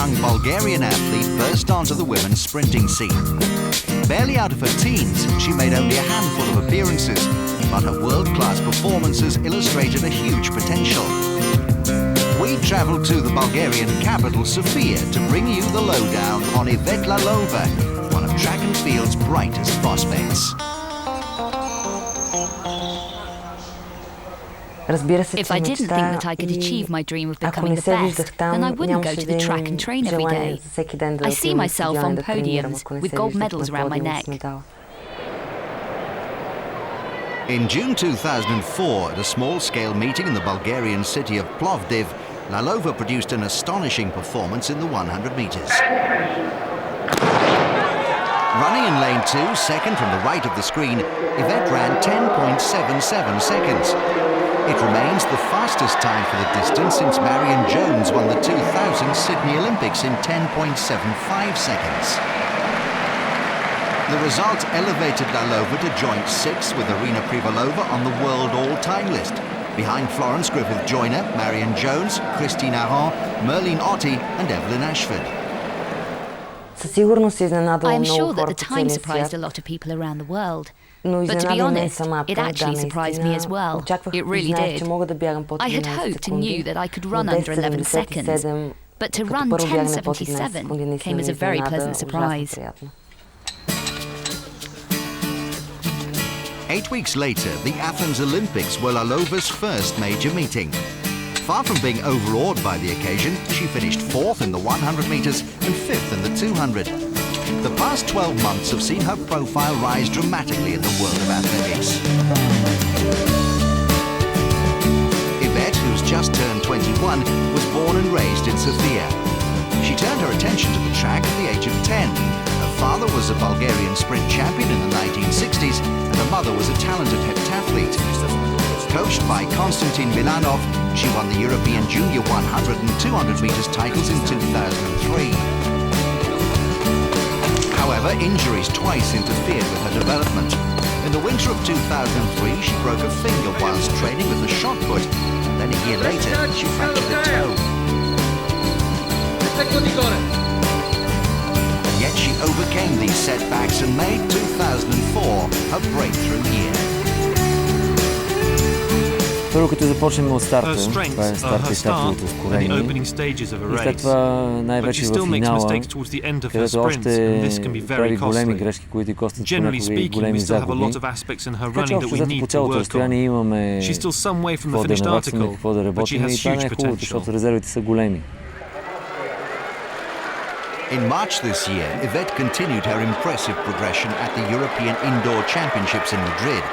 young Bulgarian athlete burst onto the women's sprinting scene. Barely out of her teens, she made only a handful of appearances, but her world-class performances illustrated a huge potential. We travelled to the Bulgarian capital, Sofia, to bring you the lowdown on Ivet Lalova, one of track and field's brightest prospects. If I didn't think that I could achieve my dream of becoming the best, then I wouldn't go to the track and train every day. I see myself on podiums with gold medals around my neck. In June 2004, at a small-scale meeting in the Bulgarian city of Plovdiv, Lalova produced an astonishing performance in the 100 metres. Running in lane 2, second from the right of the screen, Ivet ran 10.77 seconds. It remains the fastest time for the distance since Marion Jones won the 2000 Sydney Olympics in 10.75 seconds. The result elevated Lalova to joint 6 with Irina Privalova on the world all-time list, behind Florence Griffith-Joyner, Marion Jones, Christine Aron, Merlene Ottey and Evelyn Ashford. I am sure that the time surprised a lot of people around the world. But to be honest, it actually surprised me as well. It really did. I had hoped and knew that I could run under 11 seconds, but to run 10.77 came as a very pleasant surprise. 8 weeks later, the Athens Olympics were Lalova's first major meeting. Far from being overawed by the occasion, she finished 4th in the 100 metres and 5th in the 200. The past 12 months have seen her profile rise dramatically in the world of athletics. Ivet, who's just turned 21, was born and raised in Sofia. She turned her attention to the track at the age of 10. Her father was a Bulgarian sprint champion in the 1960s, and her mother was a talented heptathlete. Coached by Konstantin Milanov, she won the European Junior 100 and 200 metres titles in 2003. However, injuries twice interfered with her development. In the winter of 2003, she broke a finger whilst training with a shot put. Then a year later, she fractured a toe. Yet she overcame these setbacks and made 2004 her breakthrough year. Първо като започнем от старта, това е старта и стартовото ускорение, и след това най-вече в финала, където още прави големи грешки, които и костват понякога и големи загуби. Така че общо взето по цялото разстояние имаме какво да наваксаме, какво да работим и това не е хубаво, защото резервите са големи. In March this year, Ivet continued her impressive progression at the European Indoor Championships in Madrid.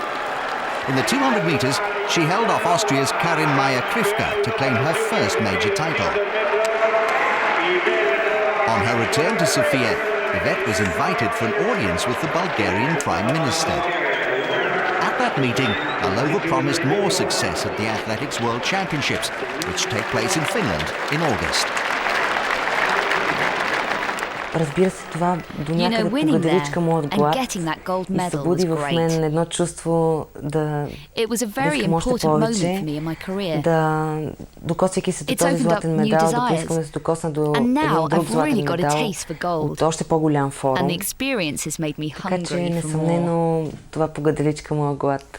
In the 200 metres, she held off Austria's Karin Meier-Krifka to claim her first major title. On her return to Sofia, Ivet was invited for an audience with the Bulgarian Prime Minister. At that meeting, Lalova promised more success at the Athletics World Championships, which take place in Finland in August. Разбира се, това до някъде победиличка моят глад и събуди в мен едно чувство да искам още повече, да докосвайки се до този златен медал, да поискам да се докосна до един друг златен медал от още по-голям форум. Така че несъмнено това победиличка моят глад.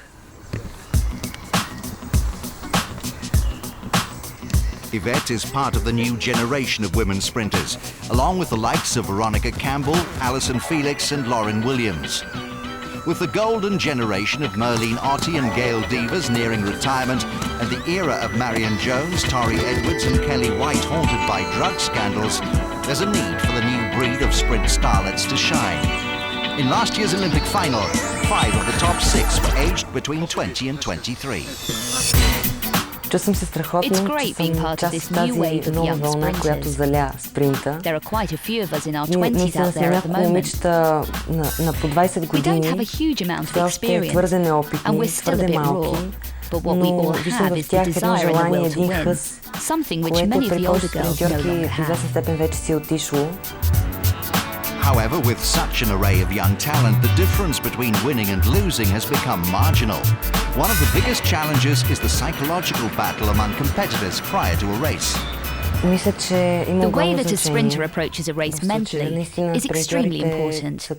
Ivet is part of the new generation of women sprinters, along with the likes of Veronica Campbell, Alison Felix and Lauren Williams. With the golden generation of Merlene Ottey and Gail Devers nearing retirement, and the era of Marion Jones, Tori Edwards and Kelly White haunted by drug scandals, there's a need for the new breed of sprint starlets to shine. In last year's Olympic final, 5 of the top 6 were aged between 20 and 23. Чувствам се страхотно, че съм част от тази нова вълна, която заля спринта. Ние наистина сме няколко момичета на по 20 години, все още твърде неопитни, твърде малки, но виждам в тях едно желание, един хъс, което при повечето спринтьорки в известна степен вече си е отишло. However, with such an array of young talent, the difference between winning and losing has become marginal. One of the biggest challenges is the psychological battle among competitors prior to a race. The way that a sprinter approaches a race mentally is extremely important.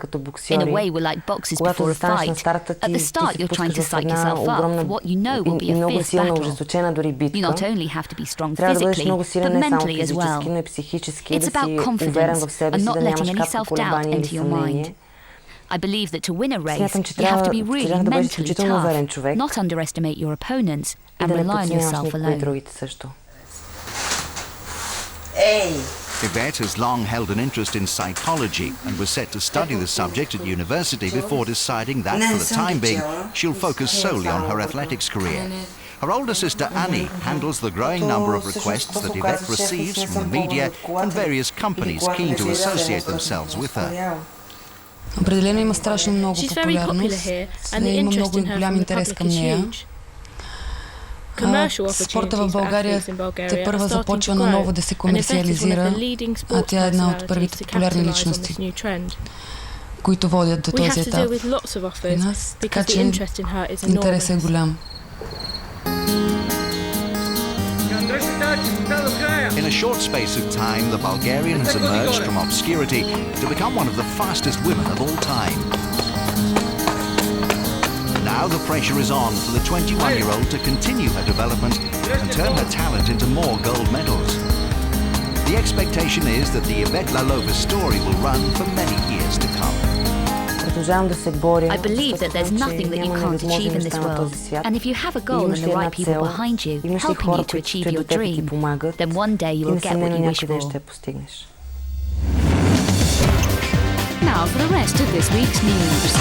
In a way, we're like boxers before a fight. At the start, you're trying to psych yourself up for what you know will be a fierce battle. You not only have to be strong physically, but mentally as well. It's about confidence and not letting any self-doubt enter your mind. I believe that to win a race, you have to be really mentally tough, not underestimate your opponents, and rely on yourself alone. Ivet has long held an interest in psychology and was set to study the subject at university before deciding that, for the time being, she'll focus solely on her athletics career. Her older sister Annie handles the growing number of requests that Ivet receives from the media and various companies keen to associate themselves with her. Определено има страшно много популярност, има много голям интерес към нея. Спорта в България тепърва започва наново да се комерциализира, а тя е една от първите популярни личности, които водят до този етап при нас, така че интересът е голям. In a short space of time, the Bulgarian has emerged from obscurity to become one of the fastest women of all time. Now the pressure is on for the 21-year-old to continue her development and turn her talent into more gold medals. The expectation is that the Ivet Lalova story will run for many years to come. I believe that there's nothing that you can't achieve in this world. And if you have a goal and the right people behind you, helping you to achieve your dream, then one day you will get what you wish for. Now for the rest of this week's news.